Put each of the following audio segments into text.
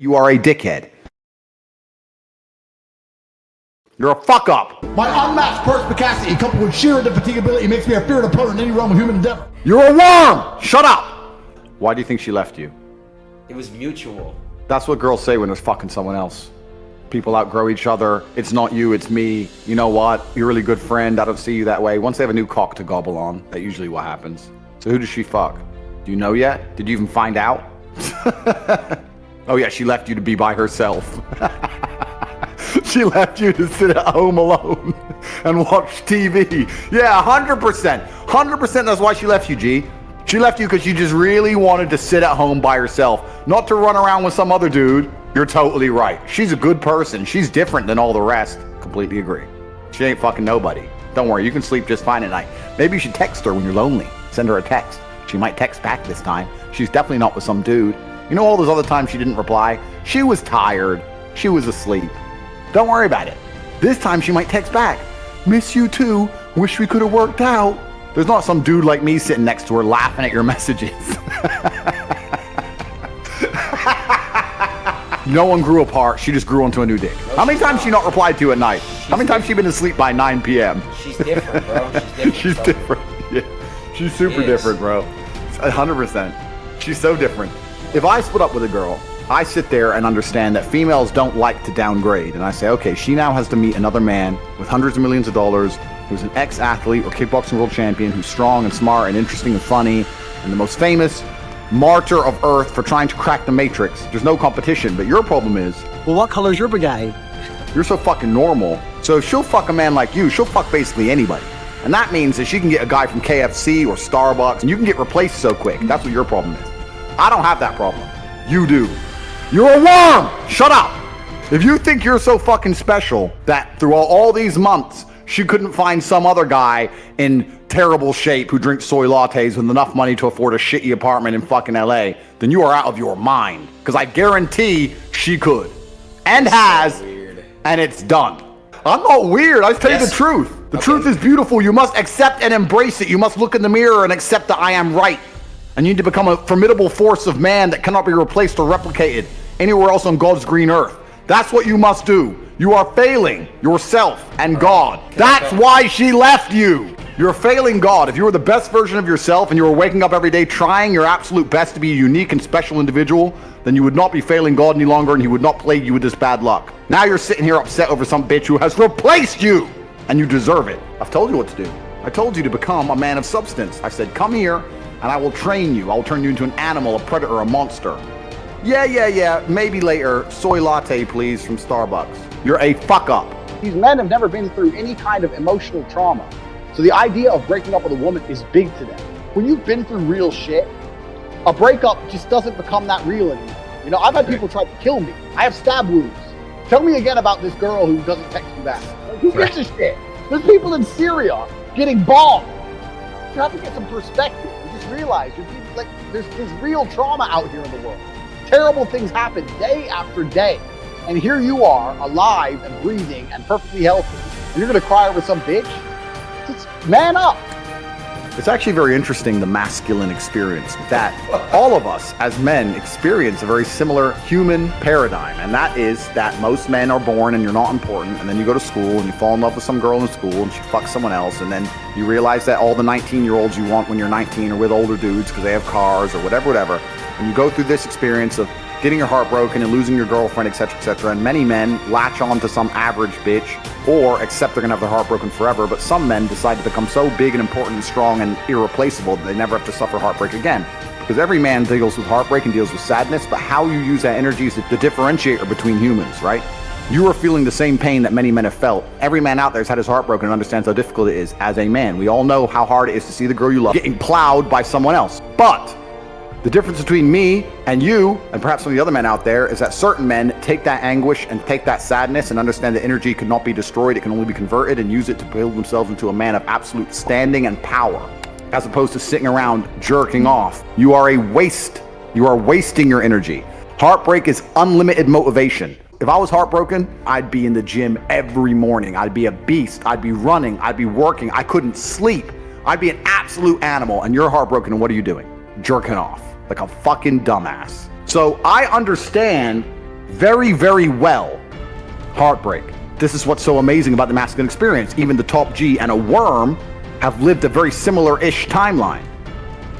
You are a dickhead. You're a fuck up. My unmatched perspicacity coupled with sheer indefatigability makes me a feared opponent in any realm of human endeavor. You're a worm! Shut up! Why do you think she left you? It was mutual. That's what girls say when they're fucking someone else. People outgrow each other. It's not you, it's me. You know what? You're a really good friend. I don't see you that way. Once they have a new cock to gobble on, that's usually what happens. So who does she fuck? Do you know yet? Did you even find out? Oh yeah, she left you to be by herself. She left you to sit at home alone and watch TV. Yeah, 100%. 100% that's why she left you, G. She left you because she just really wanted to sit at home by herself, not to run around with some other dude. You're totally right. She's a good person. She's different than all the rest. Completely agree. She ain't fucking nobody. Don't worry, you can sleep just fine at night. Maybe you should text her when you're lonely. Send her a text. She might text back this time. She's definitely not with some dude. You know all those other times she didn't reply? She was tired. She was asleep. Don't worry about it. This time she might text back. Miss you too. Wish we could have worked out. There's not some dude like me sitting next to her laughing at your messages. No one grew apart. She just grew onto a new dick. How many times she not replied to you at night? How many times she been asleep by 9 p.m.? She's different, bro. She's different. She's bro. different. Yeah. She's super different, bro. 100%. She's so different. If I split up with a girl, I sit there and understand that females don't like to downgrade. And I say, okay, she now has to meet another man with hundreds of millions of dollars who's an ex-athlete or kickboxing world champion who's strong and smart and interesting and funny and the most famous martyr of Earth for trying to crack the matrix. There's no competition, but your problem is, Well, what color's your brigade? you're so fucking normal. So if she'll fuck a man like you, she'll fuck basically anybody. And that means that she can get a guy from KFC or Starbucks and you can get replaced so quick. That's what your problem is. I don't have that problem. You do. You're a worm! Shut up! If you think you're so fucking special that through all these months she couldn't find some other guy in terrible shape who drinks soy lattes with enough money to afford a shitty apartment in fucking LA, then you are out of your mind. Because I guarantee she could. And has. So weird. And it's done. I'm not weird. I tell you the truth. The truth is beautiful. You must accept and embrace it. You must look in the mirror and accept that I am right. And you need to become a formidable force of man that cannot be replaced or replicated anywhere else on God's green earth. That's what you must do. You are failing yourself and God. That's why she left you. You're failing God. If you were the best version of yourself and you were waking up every day trying your absolute best to be a unique and special individual, then you would not be failing God any longer and he would not plague you with this bad luck. Now you're sitting here upset over some bitch who has replaced you and you deserve it. I've told you what to do. I told you to become a man of substance. I said, come here and I will train you. I will turn you into an animal, a predator, a monster. Yeah, maybe later. Soy latte, please, from Starbucks. You're a fuck up. These men have never been through any kind of emotional trauma. So the idea of breaking up with a woman is big to them. When you've been through real shit, a breakup just doesn't become that real anymore. You know, I've had people try to kill me. I have stab wounds. Tell me again about this girl who doesn't text you back. Like, who gives a shit? There's people in Syria getting bombed. You have to get some perspective. You just realize there's real trauma out here in the world. Terrible things happen day after day. And here you are, alive and breathing and perfectly healthy. And you're going to cry over some bitch? Just man up. It's actually very interesting, the masculine experience, that all of us as men experience a very similar human paradigm. And that is that most men are born and you're not important. And then you go to school and you fall in love with some girl in school and she fucks someone else. And then you realize that all the 19-year-olds you want when you're 19 are with older dudes because they have cars or whatever. And you go through this experience of getting your heart broken and losing your girlfriend, etc. And many men latch on to some average bitch or accept they're gonna have their heart broken forever. But some men decide to become so big and important and strong and irreplaceable that they never have to suffer heartbreak again. Because every man deals with heartbreak and deals with sadness, but how you use that energy is the differentiator between humans, right? You are feeling the same pain that many men have felt. Every man out there has had his heart broken and understands how difficult it is as a man. We all know how hard it is to see the girl you love getting plowed by someone else. But the difference between me and you, and perhaps some of the other men out there, is that certain men take that anguish and take that sadness and understand that energy could not be destroyed, it can only be converted, and use it to build themselves into a man of absolute standing and power, as opposed to sitting around jerking off. You are a waste. You are wasting your energy. Heartbreak is unlimited motivation. If I was heartbroken, I'd be in the gym every morning. I'd be a beast. I'd be running. I'd be working. I couldn't sleep. I'd be an absolute animal. And you're heartbroken, and what are you doing? Jerking off like a fucking dumbass. So I understand very, very well heartbreak. This is what's so amazing about the masculine experience. Even the top G and a worm have lived a very similar-ish timeline.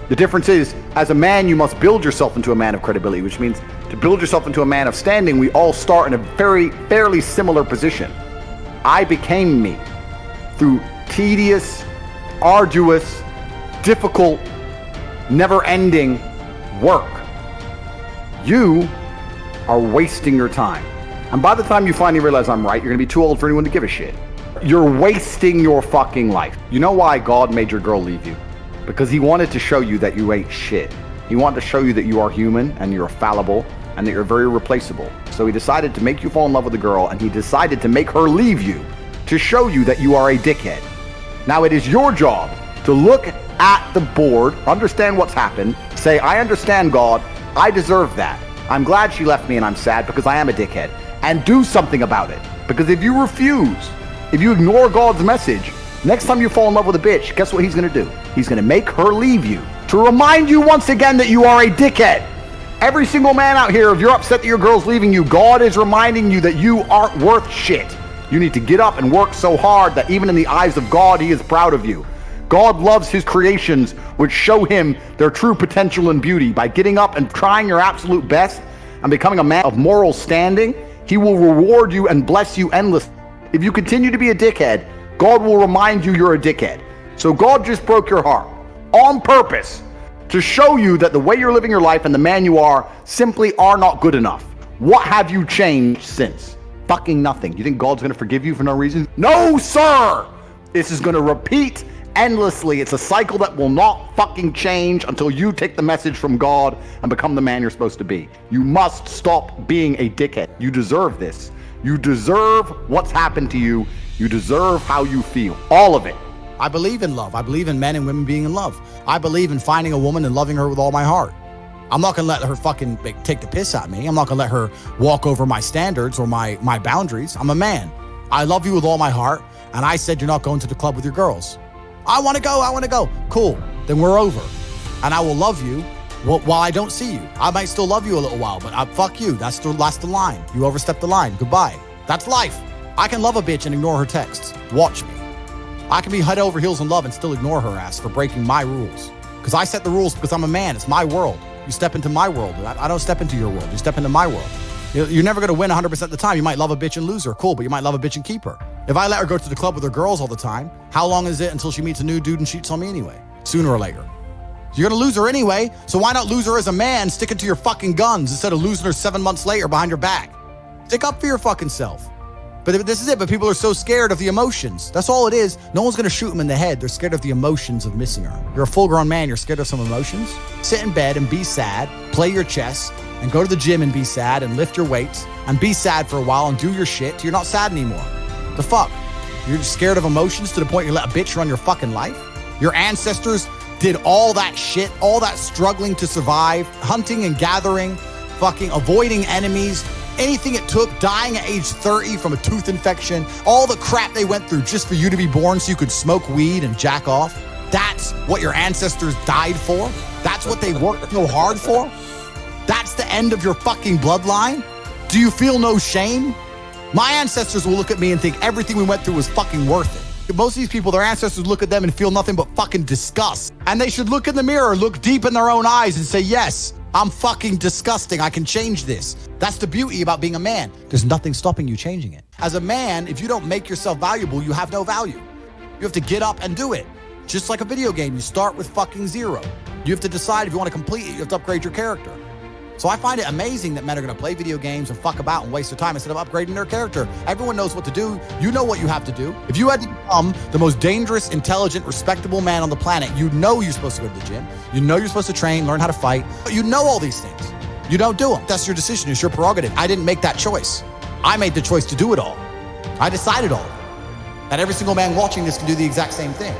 The difference is, as a man, you must build yourself into a man of credibility, which means to build yourself into a man of standing, we all start in a fairly similar position. I became me through tedious, arduous, difficult, never-ending work. You are wasting your time. And by the time you finally realize I'm right, you're gonna be too old for anyone to give a shit. You're wasting your fucking life. You know why God made your girl leave you? Because he wanted to show you that you ain't shit. He wanted to show you that you are human and you're fallible and that you're very replaceable. So he decided to make you fall in love with the girl, and he decided to make her leave you to show you that you are a dickhead. Now it is your job to look at the board, understand what's happened, say, I understand, God, I deserve that. I'm glad she left me and I'm sad because I am a dickhead. And do something about it. Because if you refuse, if you ignore God's message, next time you fall in love with a bitch, guess what he's gonna do? He's gonna make her leave you to remind you once again that you are a dickhead. Every single man out here, if you're upset that your girl's leaving you, God is reminding you that you aren't worth shit. You need to get up and work so hard that even in the eyes of God, he is proud of you. God loves his creations, which show him their true potential and beauty. By getting up and trying your absolute best and becoming a man of moral standing, he will reward you and bless you endlessly. If you continue to be a dickhead, God will remind you you're a dickhead. So God just broke your heart on purpose to show you that the way you're living your life and the man you are simply are not good enough. What have you changed since? Fucking nothing. You think God's gonna forgive you for no reason? No, sir! This is gonna repeat endlessly. It's a cycle that will not fucking change until you take the message from God and become the man you're supposed to be. You must stop being a dickhead. You deserve this. You deserve what's happened to you. You deserve how you feel. All of it. I believe in love. I believe in men and women being in love. I believe in finding a woman and loving her with all my heart. I'm not gonna let her fucking take the piss out of me. I'm not gonna let her walk over my standards or my boundaries. I'm a man. I love you with all my heart, and I said you're not going to the club with your girls. I wanna go. Cool, then we're over. And I will love you while I don't see you. I might still love you a little while, but fuck you. That's the line. You overstepped the line. Goodbye. That's life. I can love a bitch and ignore her texts. Watch me. I can be head over heels in love and still ignore her ass for breaking my rules. Because I set the rules because I'm a man. It's my world. You step into my world. I don't step into your world. You step into my world. You're never going to win 100% of the time. You might love a bitch and lose her. Cool, but you might love a bitch and keep her. If I let her go to the club with her girls all the time, how long is it until she meets a new dude and cheats on me anyway? Sooner or later. You're going to lose her anyway, so why not lose her as a man sticking to your fucking guns instead of losing her 7 months later behind your back? Stick up for your fucking self. But this is it. But people are so scared of the emotions. That's all it is. No one's going to shoot them in the head. They're scared of the emotions of missing her. You're a full-grown man. You're scared of some emotions. Sit in bed and be sad. Play your chess and go to the gym and be sad and lift your weights and be sad for a while and do your shit till you're not sad anymore. The fuck? You're just scared of emotions to the point you let a bitch run your fucking life? Your ancestors did all that shit, all that struggling to survive, hunting and gathering, fucking avoiding enemies, anything it took, dying at age 30 from a tooth infection, all the crap they went through just for you to be born so you could smoke weed and jack off. That's what your ancestors died for? That's what they worked so hard for? That's the end of your fucking bloodline? Do you feel no shame? My ancestors will look at me and think everything we went through was fucking worth it. Most of these people, their ancestors look at them and feel nothing but fucking disgust. And they should look in the mirror, look deep in their own eyes and say, yes, I'm fucking disgusting. I can change this. That's the beauty about being a man. There's nothing stopping you changing it. As a man, if you don't make yourself valuable, you have no value. You have to get up and do it. Just like a video game, you start with fucking zero. You have to decide if you want to complete it, you have to upgrade your character. So I find it amazing that men are going to play video games and fuck about and waste their time instead of upgrading their character. Everyone knows what to do. You know what you have to do. If you had to become the most dangerous, intelligent, respectable man on the planet, you know you're supposed to go to the gym. You know you're supposed to train, learn how to fight. You know all these things. You don't do them. That's your decision. It's your prerogative. I didn't make that choice. I made the choice to do it all. I decided all. And every single man watching this can do the exact same thing.